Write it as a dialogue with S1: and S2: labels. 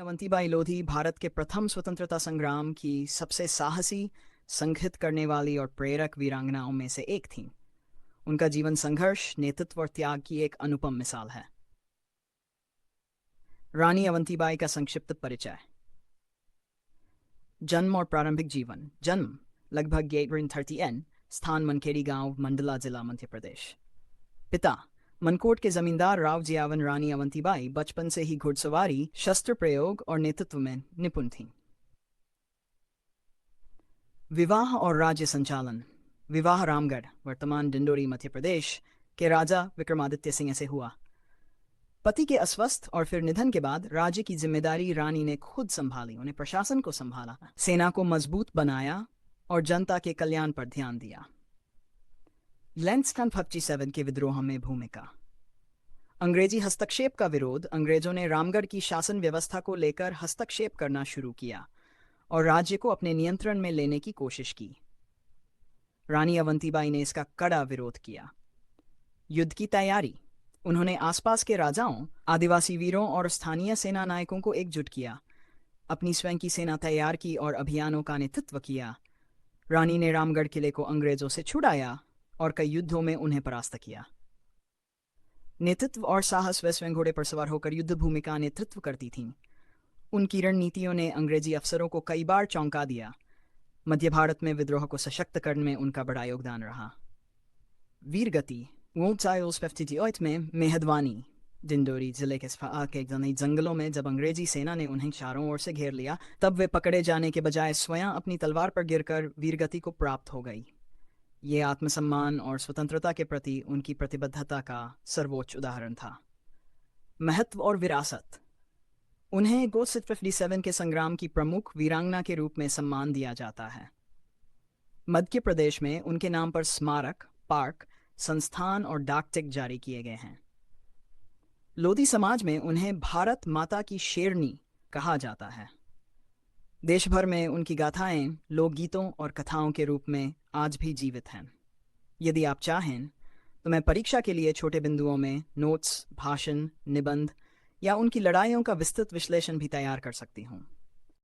S1: अवंतीबाई लोधी भारत के प्रथम स्वतंत्रता संग्राम की सबसे साहसी, संगठित करने वाली और प्रेरक वीरांगनाओं में से एक थीं। उनका जीवन संघर्ष, नेतृत्व और त्याग की एक अनुपम मिसाल है। रानी अवंतीबाई का संक्षिप्त परिचय। जन्म और प्रारंभिक जीवन। जन्म लगभग 830 एन, स्थान मनखेड़ी गांव, मंडला जिला, मध्य प्रदेश। पिता मनकोट के जमींदार राव जियावन। रानी अवंतीबाई बचपन से ही घुड़सवारी, शस्त्र प्रयोग और नेतृत्व में निपुण थीं। विवाह और राज्य संचालन। विवाह रामगढ़, वर्तमान डिंडोरी, मध्य प्रदेश के राजा विक्रमादित्य सिंह से हुआ। पति के अस्वस्थ और फिर निधन के बाद राज्य की जिम्मेदारी रानी ने खुद संभाली। उन्हें प्रशासन को संभाला, सेना को मजबूत बनाया और जनता के कल्याण पर ध्यान दिया। लेंसटन 57 के विद्रोह में भूमिका। अंग्रेजी हस्तक्षेप का विरोध। अंग्रेजों ने रामगढ़ की शासन व्यवस्था को लेकर हस्तक्षेप करना शुरू किया और राज्य को अपने नियंत्रण में लेने की कोशिश की। रानी अवंतीबाई ने इसका कड़ा विरोध किया। युद्ध की तैयारी। उन्होंने आसपास के राजाओं, आदिवासी वीरों और स्थानीय सेना नायकों को एकजुट किया, अपनी स्वयं की सेना तैयार की और अभियानों का नेतृत्व किया। रानी ने रामगढ़ किले को अंग्रेजों से छुड़ाया और कई युद्धों में उन्हें परास्त किया। नेतृत्व और साहस। वे स्वयं घोड़े पर सवार होकर युद्ध भूमि का नेतृत्व करती थीं। उनकी रणनीतियों ने अंग्रेजी अफसरों को कई बार चौंका दिया। मध्य भारत में विद्रोह को सशक्त करने में उनका बड़ा योगदान रहा। वीरगति। वोल्टाइल्स 58 में मेहदवानी, डिंडोरी जिले के घने जंगलों में जब अंग्रेजी सेना ने उन्हें चारों ओर से घेर लिया, तब वे पकड़े जाने के बजाय स्वयं अपनी तलवार पर गिरकर वीरगति को प्राप्त हो गई। ये आत्मसम्मान और स्वतंत्रता के प्रति उनकी प्रतिबद्धता का सर्वोच्च उदाहरण था। महत्व और विरासत। उन्हें गोस्ट 57 के संग्राम की प्रमुख वीरांगना के रूप में सम्मान दिया जाता है। मध्य प्रदेश में उनके नाम पर स्मारक, पार्क, संस्थान और डाक टिकट जारी किए गए हैं। लोधी समाज में उन्हें भारत माता की शेरनी कहा जाता है। देश भर में उनकी गाथाएं लोकगीतों और कथाओं के रूप में आज भी जीवित हैं। यदि आप चाहें तो मैं परीक्षा के लिए छोटे बिंदुओं में नोट्स, भाषण, निबंध या उनकी लड़ाइयों का विस्तृत विश्लेषण भी तैयार कर सकती हूँ।